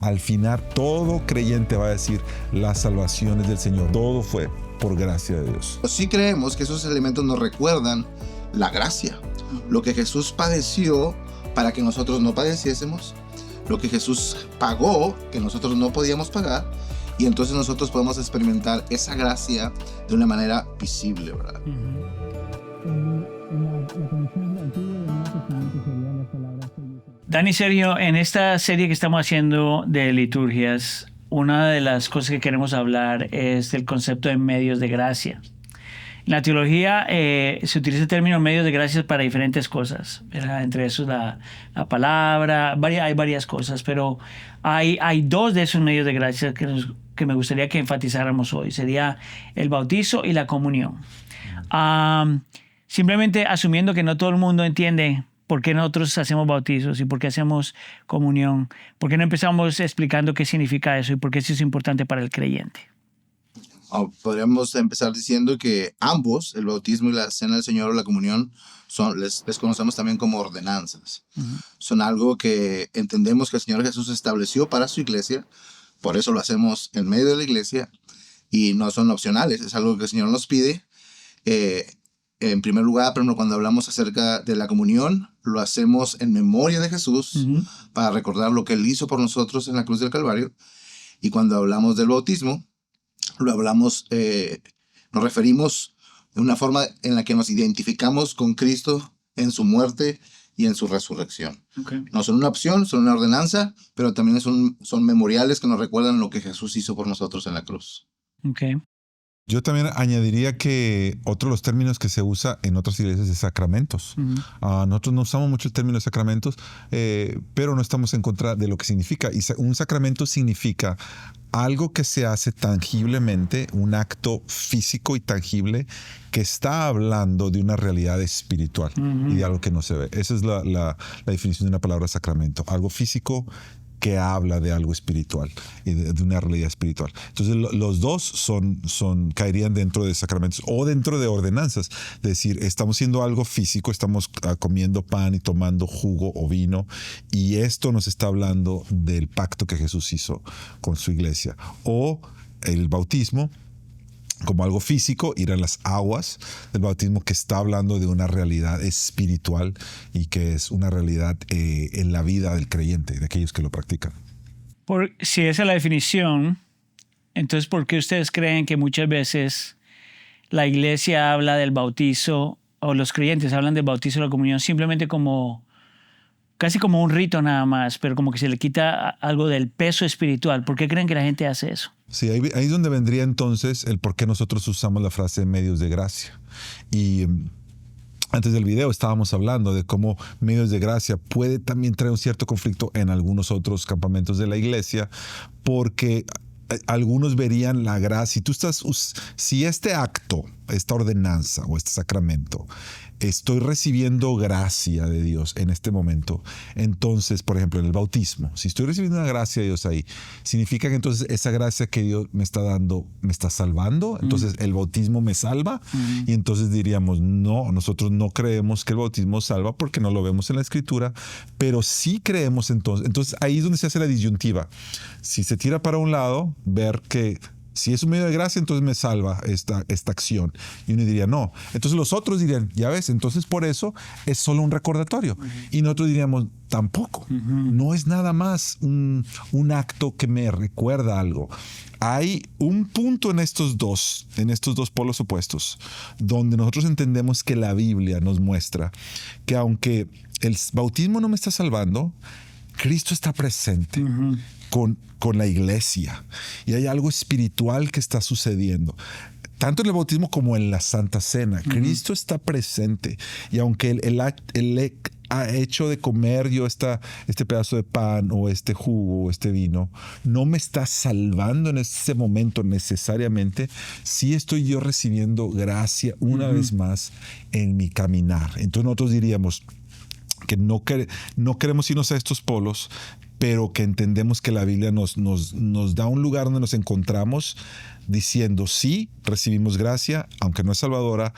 Al final, todo creyente va a decir, la salvación es del Señor. Todo fue por gracia de Dios. Sí creemos que esos elementos nos recuerdan la gracia. Lo que Jesús padeció para que nosotros no padeciésemos. Lo que Jesús pagó que nosotros no podíamos pagar. Y entonces nosotros podemos experimentar esa gracia de una manera visible, ¿verdad? Dani, Sergio, en esta serie que estamos haciendo de liturgias, una de las cosas que queremos hablar es del concepto de medios de gracia. En la teología se utiliza el término medios de gracia para diferentes cosas, ¿verdad? Entre esos la palabra, hay varias cosas, pero hay dos de esos medios de gracia que me gustaría que enfatizáramos hoy. Sería el bautizo y la comunión. Simplemente asumiendo que no todo el mundo entiende por qué nosotros hacemos bautizos y por qué hacemos comunión, por qué no empezamos explicando qué significa eso y por qué eso es importante para el creyente. Podríamos empezar diciendo que ambos, el bautismo y la cena del Señor o la comunión, les conocemos también como ordenanzas. Son algo que entendemos que el Señor Jesús estableció para su iglesia, por eso lo hacemos en medio de la iglesia, y no son opcionales, es algo que el Señor nos pide. En primer lugar, por ejemplo, cuando hablamos acerca de la comunión, lo hacemos en memoria de Jesús, para recordar lo que Él hizo por nosotros en la cruz del Calvario. Y cuando hablamos del bautismo, lo hablamos, nos referimos de una forma en la que nos identificamos con Cristo en su muerte y en su resurrección. Okay. No son una opción, son una ordenanza, pero también son memoriales que nos recuerdan lo que Jesús hizo por nosotros en la cruz. Okay. Yo también añadiría que otro de los términos que se usa en otras iglesias es sacramentos. Nosotros no usamos mucho el término de sacramentos, pero no estamos en contra de lo que significa. Y un sacramento significa algo que se hace tangiblemente, un acto físico y tangible que está hablando de una realidad espiritual y de algo que no se ve. Esa es la definición de una palabra sacramento. Algo físico que habla de algo espiritual y de una realidad espiritual. Entonces los dos caerían dentro de sacramentos o dentro de ordenanzas. Es decir, estamos haciendo algo físico, estamos comiendo pan y tomando jugo o vino, y esto nos está hablando del pacto que Jesús hizo con su iglesia. O el bautismo, como algo físico, ir a las aguas del bautismo, que está hablando de una realidad espiritual y que es una realidad en la vida del creyente, de aquellos que lo practican. Si esa es la definición, entonces ¿por qué ustedes creen que muchas veces la iglesia habla del bautizo, o los creyentes hablan del bautizo y la comunión simplemente casi como un rito nada más, pero como que se le quita algo del peso espiritual? ¿Por qué creen que la gente hace eso? Sí, ahí es donde vendría entonces el por qué nosotros usamos la frase medios de gracia. Y antes del video estábamos hablando de cómo medios de gracia puede también traer un cierto conflicto en algunos otros campamentos de la iglesia, porque algunos verían la gracia. Si este acto, esta ordenanza o este sacramento, estoy recibiendo gracia de Dios en este momento, entonces, por ejemplo, en el bautismo, si estoy recibiendo una gracia de Dios ahí, significa que entonces esa gracia que Dios me está dando me está salvando. Entonces el bautismo me salva. Y entonces diríamos, no, nosotros no creemos que el bautismo salva porque no lo vemos en la Escritura, pero sí creemos entonces ahí es donde se hace la disyuntiva. Si se tira para un lado, ver que si es un medio de gracia, entonces me salva esta acción. Y uno diría, no. Entonces los otros dirían, ya ves, entonces por eso es solo un recordatorio. Y nosotros diríamos, tampoco. No es nada más un acto que me recuerda algo. Hay un punto en estos dos polos opuestos, donde nosotros entendemos que la Biblia nos muestra que aunque el bautismo no me está salvando, Cristo está presente con la iglesia, y hay algo espiritual que está sucediendo. Tanto en el bautismo como en la Santa Cena, Cristo está presente. Y aunque el hecho de comer yo este pedazo de pan o este jugo o este vino no me está salvando en ese momento necesariamente, sí estoy yo recibiendo gracia una vez más en mi caminar. Entonces nosotros diríamos que no queremos irnos a estos polos, pero que entendemos que la Biblia nos da un lugar donde nos encontramos diciendo, sí, recibimos gracia, aunque no es salvadora,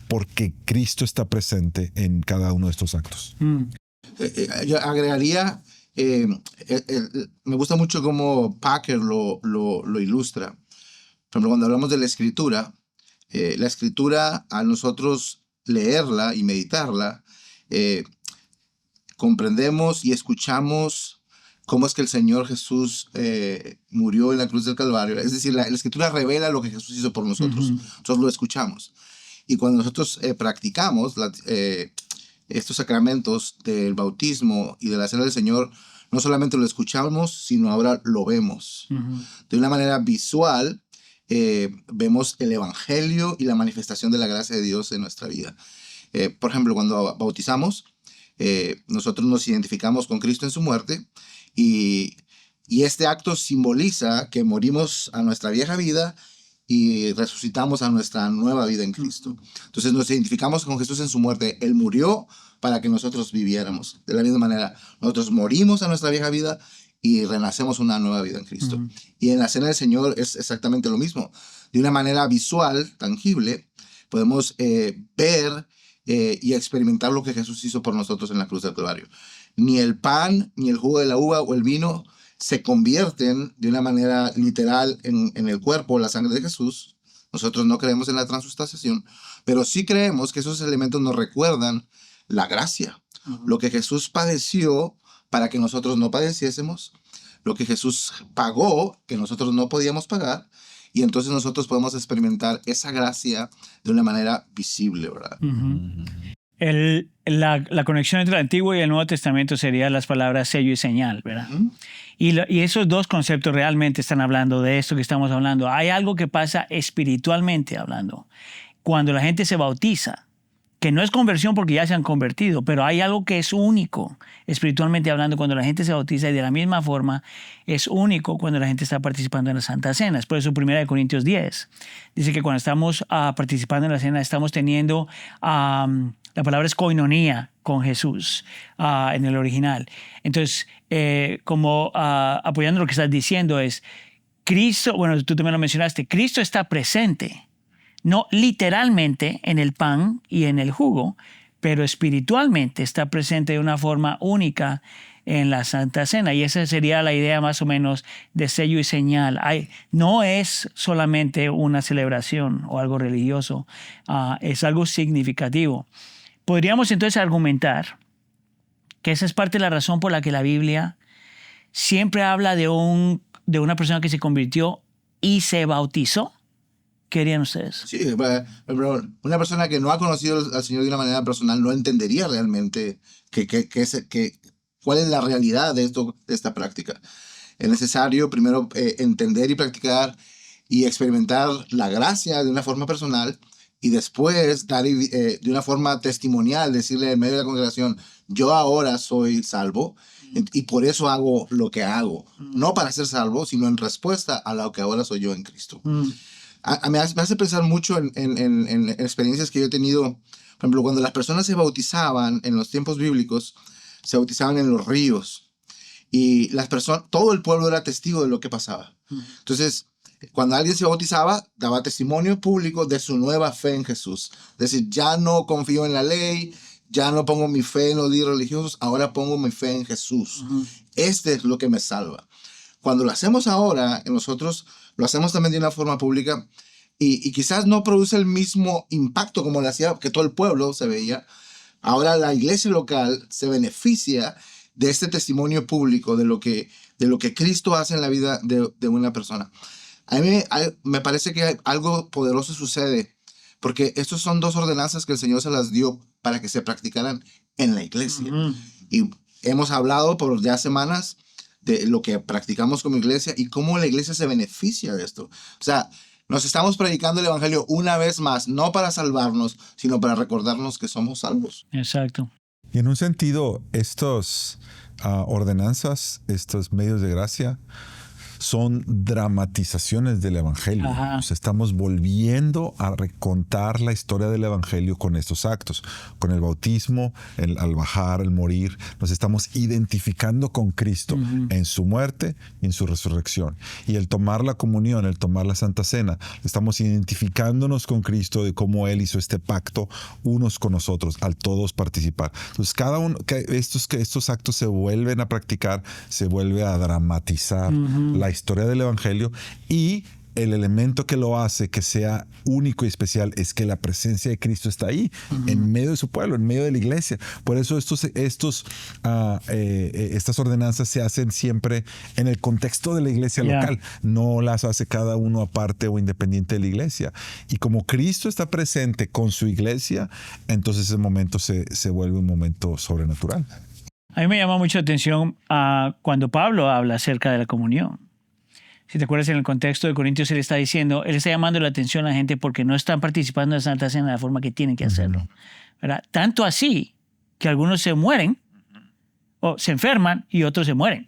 porque Cristo está presente en cada uno de estos actos. Yo agregaría me gusta mucho cómo Packer lo ilustra. Por ejemplo, cuando hablamos de la escritura, a nosotros leerla y meditarla, eh, comprendemos y escuchamos cómo es que el Señor Jesús murió en la cruz del Calvario. Es decir, la escritura revela lo que Jesús hizo por nosotros. Nosotros lo escuchamos. Y cuando nosotros practicamos estos sacramentos del bautismo y de la cena del Señor, no solamente lo escuchamos, sino ahora lo vemos. De una manera visual, vemos el Evangelio y la manifestación de la gracia de Dios en nuestra vida. Por ejemplo, cuando bautizamos, nosotros nos identificamos con Cristo en su muerte y este acto simboliza que morimos a nuestra vieja vida y resucitamos a nuestra nueva vida en Cristo. Entonces nos identificamos con Jesús en su muerte. Él murió para que nosotros viviéramos. De la misma manera, nosotros morimos a nuestra vieja vida y renacemos una nueva vida en Cristo. Y en la cena del Señor es exactamente lo mismo. De una manera visual, tangible, podemos ver y experimentar lo que Jesús hizo por nosotros en la cruz del Calvario. Ni el pan, ni el jugo de la uva o el vino se convierten de una manera literal en el cuerpo o la sangre de Jesús. Nosotros no creemos en la transustanciación, pero sí creemos que esos elementos nos recuerdan la gracia, lo que Jesús padeció para que nosotros no padeciésemos, lo que Jesús pagó que nosotros no podíamos pagar, y entonces nosotros podemos experimentar esa gracia de una manera visible, ¿verdad? La conexión entre el Antiguo y el Nuevo Testamento serían las palabras sello y señal, ¿verdad? Y esos dos conceptos realmente están hablando de esto que estamos hablando. Hay algo que pasa espiritualmente hablando. Cuando la gente se bautiza, que no es conversión porque ya se han convertido, pero hay algo que es único espiritualmente hablando cuando la gente se bautiza, y de la misma forma es único cuando la gente está participando en la Santa Cena. Es por eso 1 Corintios 10 dice que cuando estamos participando en la cena estamos teniendo, la palabra es koinonía con Jesús en el original. Entonces, apoyando lo que estás diciendo es, Cristo, bueno, tú también lo mencionaste, Cristo está presente. No literalmente en el pan y en el jugo, pero espiritualmente está presente de una forma única en la Santa Cena. Y esa sería la idea más o menos de sello y señal. No es solamente una celebración o algo religioso, es algo significativo. Podríamos entonces argumentar que esa es parte de la razón por la que la Biblia siempre habla de una persona que se convirtió y se bautizó. ¿Qué harían ustedes? Sí, pero una persona que no ha conocido al Señor de una manera personal no entendería realmente cuál es la realidad de esta práctica. Es necesario primero entender y practicar y experimentar la gracia de una forma personal, y después dar de una forma testimonial, decirle en medio de la congregación, yo ahora soy salvo y por eso hago lo que hago. No para ser salvo, sino en respuesta a lo que ahora soy yo en Cristo. Me hace pensar mucho en experiencias que yo he tenido. Por ejemplo, cuando las personas se bautizaban en los tiempos bíblicos, se bautizaban en los ríos. Y todo el pueblo era testigo de lo que pasaba. Entonces, cuando alguien se bautizaba, daba testimonio público de su nueva fe en Jesús. Es decir, ya no confío en la ley, ya no pongo mi fe en los líderes religiosos, ahora pongo mi fe en Jesús. Este es lo que me salva. Cuando lo hacemos ahora, nosotros lo hacemos también de una forma pública y quizás no produce el mismo impacto como lo hacía, que todo el pueblo se veía. Ahora la iglesia local se beneficia de este testimonio público de lo que Cristo hace en la vida de una persona. A mí me parece que algo poderoso sucede, porque estos son dos ordenanzas que el Señor se las dio para que se practicaran en la iglesia. Y hemos hablado por ya semanas de lo que practicamos como iglesia y cómo la iglesia se beneficia de esto. O sea, nos estamos predicando el evangelio una vez más, no para salvarnos, sino para recordarnos que somos salvos. Exacto. Y en un sentido, estos ordenanzas, estos medios de gracia, son dramatizaciones del Evangelio. Ajá. O sea, estamos volviendo a recontar la historia del Evangelio con estos actos, con el bautismo, al bajar, al morir. Nos estamos identificando con Cristo en su muerte y en su resurrección. Y el tomar la comunión, el tomar la Santa Cena, estamos identificándonos con Cristo de cómo Él hizo este pacto unos con nosotros, al todos participar. Entonces, cada uno, que estos actos se vuelven a practicar, se vuelve a dramatizar la historia del Evangelio, y el elemento que lo hace que sea único y especial es que la presencia de Cristo está ahí, en medio de su pueblo, en medio de la iglesia. Por eso estas ordenanzas se hacen siempre en el contexto de la iglesia local. No las hace cada uno aparte o independiente de la iglesia. Y como Cristo está presente con su iglesia, entonces ese momento se vuelve un momento sobrenatural. A mí me llama mucho la atención cuando Pablo habla acerca de la comunión. Si te acuerdas, en el contexto de Corintios, él está diciendo, él está llamando la atención a la gente porque no están participando en la Santa Cena de la forma que tienen que hacerlo. ¿Verdad? Tanto así que algunos se mueren o se enferman y otros se mueren.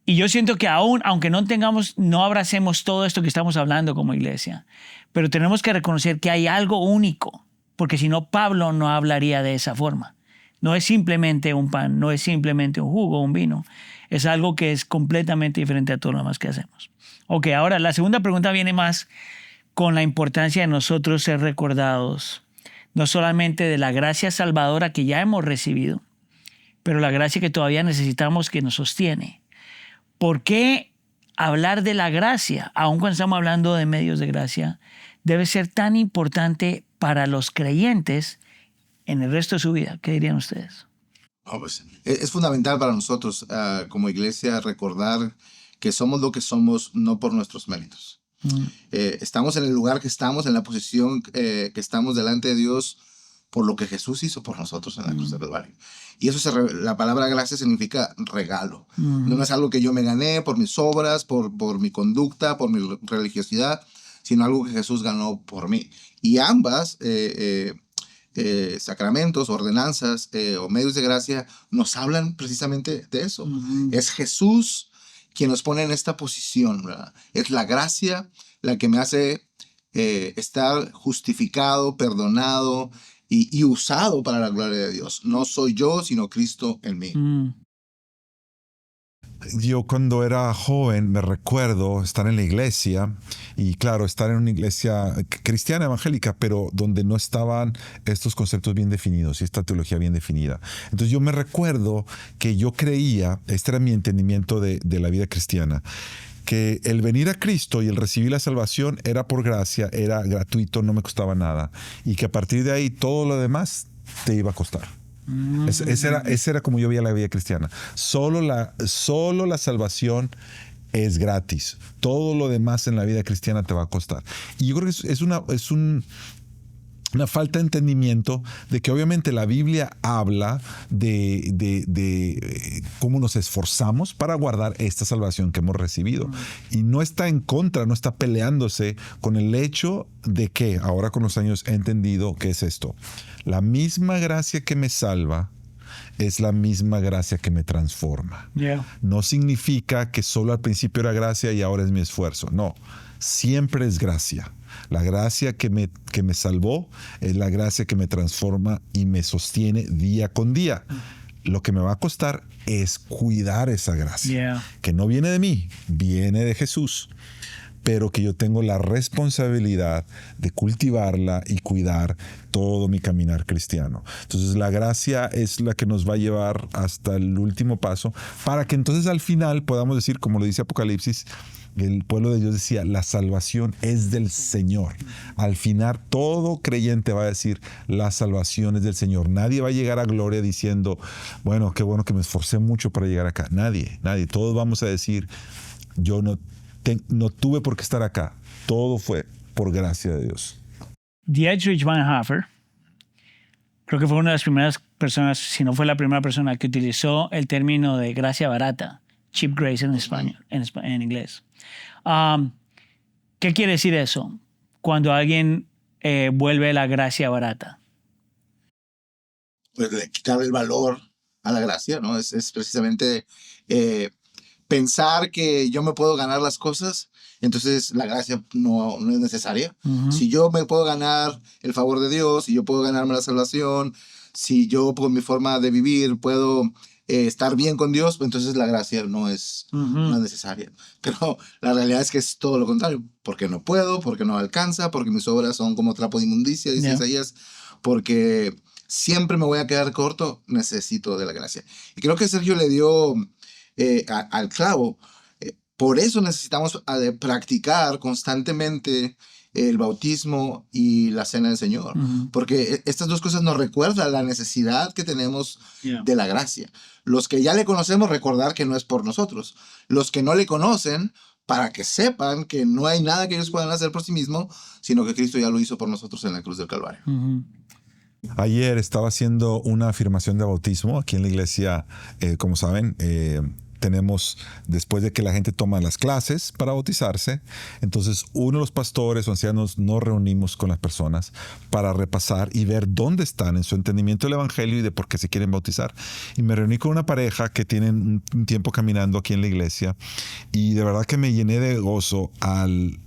Y yo siento que aunque no abracemos todo esto que estamos hablando como iglesia, pero tenemos que reconocer que hay algo único, porque si no, Pablo no hablaría de esa forma. No es simplemente un pan, no es simplemente un jugo o un vino. Es algo que es completamente diferente a todo lo demás que hacemos. Ok, ahora la segunda pregunta viene más con la importancia de nosotros ser recordados, no solamente de la gracia salvadora que ya hemos recibido, pero la gracia que todavía necesitamos, que nos sostiene. ¿Por qué hablar de la gracia, aun cuando estamos hablando de medios de gracia, debe ser tan importante para los creyentes en el resto de su vida? ¿Qué dirían ustedes? Pues, es fundamental para nosotros como iglesia recordar que somos lo que somos no por nuestros méritos. Estamos en el lugar que estamos, en la posición que estamos delante de Dios por lo que Jesús hizo por nosotros en la cruz del Calvario. Y eso la palabra gracia significa regalo. No es algo que yo me gané por mis obras, por mi conducta, por mi religiosidad, sino algo que Jesús ganó por mí. Y ambas sacramentos, ordenanzas o medios de gracia nos hablan precisamente de eso. Es Jesús quien nos pone en esta posición, ¿verdad? Es la gracia la que me hace estar justificado, perdonado y usado para la gloria de Dios. No soy yo, sino Cristo en mí. Yo cuando era joven me recuerdo estar en la iglesia, y claro, estar en una iglesia cristiana evangélica, pero donde no estaban estos conceptos bien definidos y esta teología bien definida. Entonces yo me recuerdo que yo creía, este era mi entendimiento de la vida cristiana, que el venir a Cristo y el recibir la salvación era por gracia, era gratuito, no me costaba nada, y que a partir de ahí todo lo demás te iba a costar. Ese era como yo veía la vida cristiana. Solo la salvación es gratis. Todo lo demás en la vida cristiana te va a costar. Y yo creo que es una falta de entendimiento de que obviamente la Biblia habla de cómo nos esforzamos para guardar esta salvación que hemos recibido. Y no está en contra, no está peleándose con el hecho de que ahora con los años he entendido qué es esto. La misma gracia que me salva es la misma gracia que me transforma. No significa que solo al principio era gracia y ahora es mi esfuerzo. No, siempre es gracia. La gracia que me salvó es la gracia que me transforma y me sostiene día con día. Lo que me va a costar es cuidar esa gracia, que no viene de mí, viene de Jesús, pero que yo tengo la responsabilidad de cultivarla y cuidar todo mi caminar cristiano. Entonces la gracia es la que nos va a llevar hasta el último paso, para que entonces al final podamos decir, como lo dice Apocalipsis, el pueblo de Dios decía, la salvación es del Señor. Al final todo creyente va a decir, la salvación es del Señor. Nadie va a llegar a gloria diciendo, bueno, qué bueno que me esforcé mucho para llegar acá. Nadie. Todos vamos a decir, yo no tuve por qué estar acá. Todo fue por gracia de Dios. Dietrich Bonhoeffer, creo que fue una de las primeras personas, si no fue la primera persona, que utilizó el término de gracia barata, cheap grace en español, en inglés. ¿Qué quiere decir eso? Cuando alguien vuelve la gracia barata. Pues quitar el valor a la gracia, ¿no? Es precisamente pensar que yo me puedo ganar las cosas, entonces la gracia no es necesaria. Si yo me puedo ganar el favor de Dios, si yo puedo ganarme la salvación, si yo por mi forma de vivir puedo estar bien con Dios, pues entonces la gracia no es necesaria. Pero la realidad es que es todo lo contrario, porque no puedo, porque no alcanza, porque mis obras son como trapo de inmundicia, dice Isaías, porque siempre me voy a quedar corto, necesito de la gracia. Y creo que Sergio le dio al clavo. Por eso necesitamos practicar constantemente el bautismo y la cena del Señor, porque estas dos cosas nos recuerdan la necesidad que tenemos de la gracia. Los que ya le conocemos, recordar que no es por nosotros. Los que no le conocen, para que sepan que no hay nada que ellos puedan hacer por sí mismos, sino que Cristo ya lo hizo por nosotros en la cruz del Calvario. Ayer estaba haciendo una afirmación de bautismo aquí en la iglesia. Como saben, tenemos, después de que la gente toma las clases para bautizarse, entonces uno de los pastores o ancianos nos reunimos con las personas para repasar y ver dónde están en su entendimiento del evangelio y de por qué se quieren bautizar. Y me reuní con una pareja que tienen un tiempo caminando aquí en la iglesia, y de verdad que me llené de gozo al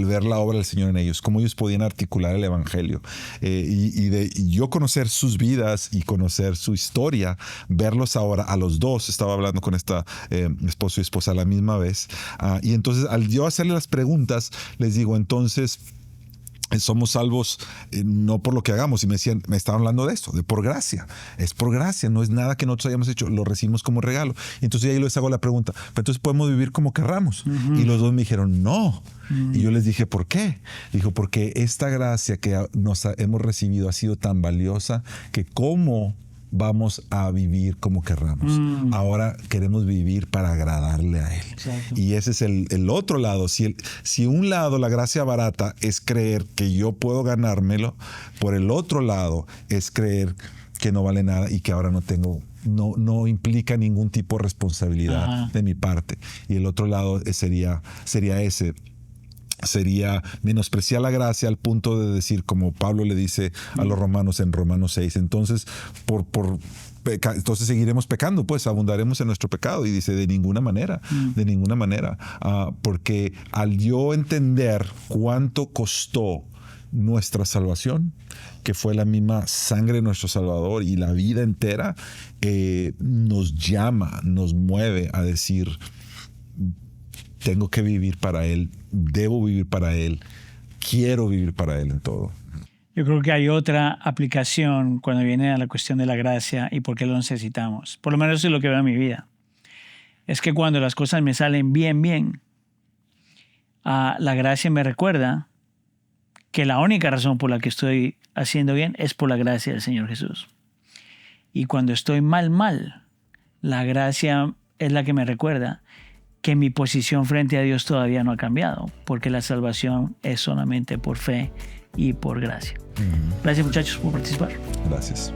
ver la obra del Señor en ellos, cómo ellos podían articular el evangelio, y yo conocer sus vidas y conocer su historia, verlos ahora a los dos. Estaba hablando con esta esposo y esposa a la misma vez, y entonces al yo hacerle las preguntas, les digo, entonces somos salvos no por lo que hagamos. Y me estaban hablando de esto, de por gracia. Es por gracia, no es nada que nosotros hayamos hecho, lo recibimos como regalo. Y entonces ahí les hago la pregunta, ¿pero entonces podemos vivir como querramos? Y los dos me dijeron, no. Y yo les dije, ¿por qué? Dijo, porque esta gracia que hemos recibido ha sido tan valiosa que ¿cómo vamos a vivir como querramos? Ahora queremos vivir para agradarle a Él. Exacto. Y ese es el otro lado. Si un lado la gracia barata es creer que yo puedo ganármelo, por el otro lado es creer que no vale nada y que ahora no implica ningún tipo de responsabilidad de mi parte. Y el otro lado sería ese. Sería menospreciar la gracia al punto de decir, como Pablo le dice a los romanos en Romanos 6, entonces entonces seguiremos pecando, pues abundaremos en nuestro pecado. Y dice, de ninguna manera, porque al yo entender cuánto costó nuestra salvación, que fue la misma sangre de nuestro Salvador y la vida entera, nos llama, nos mueve a decir, tengo que vivir para Él, debo vivir para Él, quiero vivir para Él en todo. Yo creo que hay otra aplicación cuando viene a la cuestión de la gracia y por qué lo necesitamos. Por lo menos eso es lo que veo en mi vida. Es que cuando las cosas me salen bien, la gracia me recuerda que la única razón por la que estoy haciendo bien es por la gracia del Señor Jesús. Y cuando estoy mal, la gracia es la que me recuerda que mi posición frente a Dios todavía no ha cambiado, porque la salvación es solamente por fe y por gracia. Gracias, muchachos, por participar. Gracias.